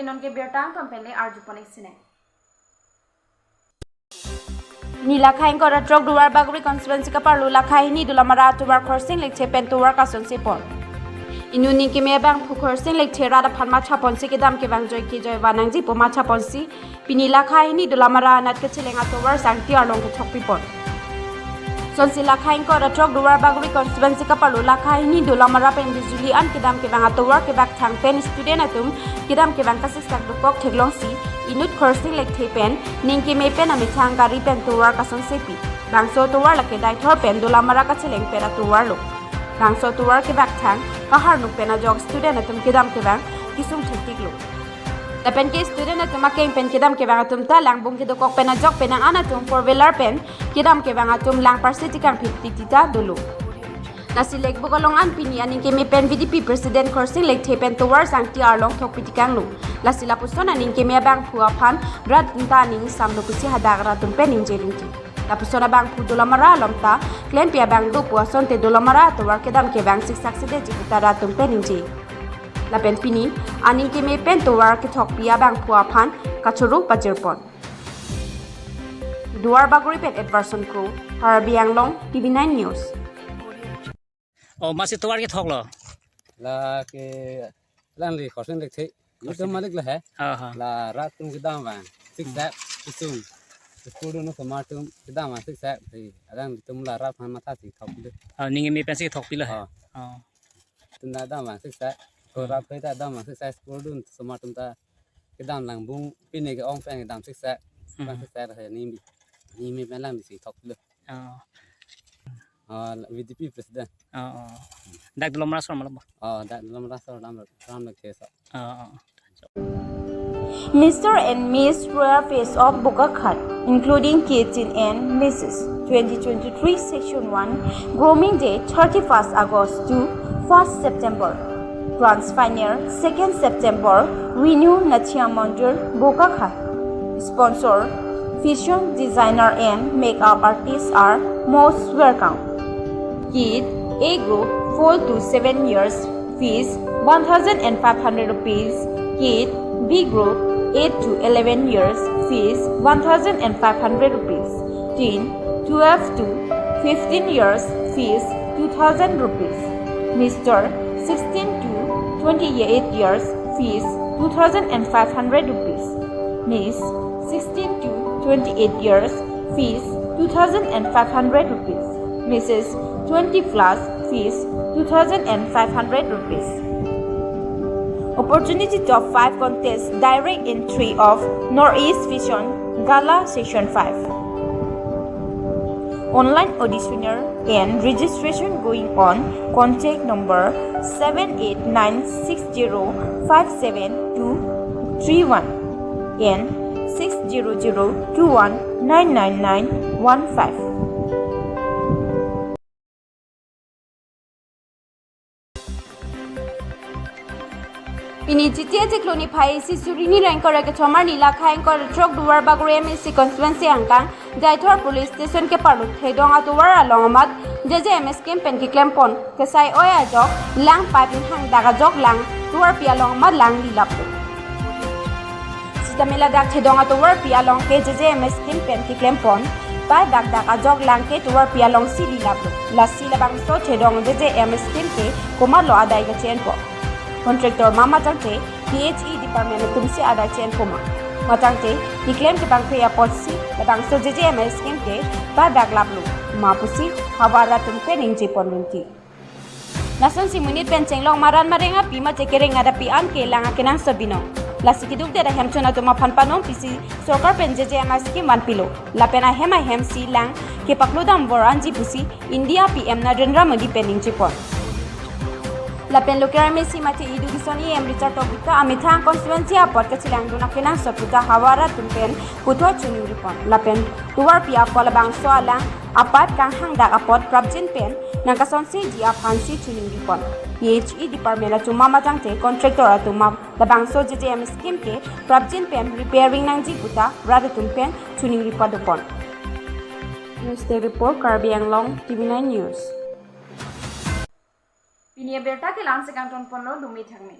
non ke bertang tom pele arju pone sine Nila khain ko ratrok duwar bagri constituency ka parlu la khai ni dulamara tuwar khorsing lekche pen tuwar kason sepon Inuni ke me bang phukhor sing lek thera da phanma chapon si ke dam ke bang joy ki joy wanang ji poma chapon si pinila khai ni dulamara nat ke chilenga tower sangti arlong ke thokpi pon Sonsi la khai ko ratrok duwar bagri constituency ka parlu la khai ni dulamara pen bijuli an ke dam ke bang tower ke bak thang pen student atum ke dam ke bang ka sis tak dupok theglong si inut khorsing lek the pen ning ke me pen ami thang gari pen tower ka son sepi bang so tower la ke dai thor pen dulamara ka chileng pera tower lo Bangso tuwar ke bak thang kahar nuk pena jog student atum kedam ke bang kisung thiktik lo Tapen ke student atum akeng pen kedam ke bang atum ta lang bung ke dokok pena jog pena anatum four wheeler pen kedam ke bang atum lang parsiti kang tita dulu Nasi lek bokolong an pini aning ke me pen VDP president korsing lek the pen tuwar sangti arlong thok pitikang lo Lasi lapuson aning ke me bang phua phan brat ta ning samlo kusi hadagra tum pen injeringti Tapos na bang pudulamara lomta, claim pia bang do puason te dulamara to war kedam ke bang siksak sede jikutara tum peninji. Lapen pini, aning ke me pen to war ke thok pia bang pua phan, kachuru pajirpon. Duar baguri pet adverson crew, Karbi Anglong, Tv9 News. Oh, masih to war ke thok lo? La ke lan li khosen lek the. Itu malik la hai. La rat tum kedam bang. Siksak isung. Kudu no kematum kita masih saya di ada tum lara pan mata sih thok deh. Ningi me pensi thok pila hai. Tunda ada masih saya korap kita ada masih saya kudu sematum ta kita langbung pini ke ong peng kita masih saya rasa ni me pelang sih thok deh. VDP presiden. Dak dalam rasa malam. Dak dalam rasa ram kesa. Mr. and Miss Royal Face of Bukakhat, including kids in and Mrs. 2023 Section 1, Grooming Day 31st August to 1st September. Grand Final 2nd September, Renew Natia Mandir Bukakhat. Sponsor, fashion designer and makeup artists are most welcome. Kid A group 4 to 7 years, fees 1,500 rupees. Kid B group 8 to 11 years, fees 1,500 rupees. Teen 12 to 15 years, fees 2,000 rupees. Mr. 16 to 28 years, fees 2,500 rupees. Miss 16 to 28 years, fees 2,500 rupees. Mrs. 20 plus, fees 2,500 rupees. Opportunity Top 5 Contest Direct Entry of Northeast Vision Gala Session 5. Online auditioner and registration going on. Contact number 789605731 and 60021999915. Ini jitia jikloni phai si surini rankor ke chomar nila khain kor trok duwar bagore MSC constituency angkang Jaithor police station ke parlu thedong atuwar alongamat JJMS campaign ki klempon ke sai oya jok lang papin hang daga jok lang duwar pi alongamat lang lilap Sitamila dak thedong atuwar pi along ke JJMS campaign ki klempon pa dak daga jok lang ke duwar pi along si lilap la silabang so thedong JJMS campaign komar lo adai ke chen po Contractor Mama Tangte, PHE Department of Tumsi Ada Chen Puma. Matangte, he claimed the bank pay a policy, the bank so JJMS came to buy back lablu, Mapusi, Havara Tumpening Jiponti. Nason Simunit Pencheng Maran Marenga Pima Tekering ada Pian Ke Langa Kenang Sabino. La Sikiduk de Hemchona to Mapanpanom PC, Soccer Pen JJMS Kim One Pillow, La Pena Hema Hem Si Lang, Kepakludam Voranji Pusi, India PM Narendra Modi Penning Jipon. Lapen lokera mesi mati education em Richard Tobika amithang constituency apot kachilang duna kenang soputa hawara tumpen putho chuni ripon lapen tuwar pia polabang soala apat kang hangdak apot prabjin pen nangkasonsi ji aphansi chuni ripon PHE department atuma matangte contractor atuma labang so JJM scheme ke prabjin pen repairing nangji puta rada tumpen chuni ripon dopon News Day report Karbi Anglong Tv9 News Pinia berta ke lang sekang ton ponlo dumi thangni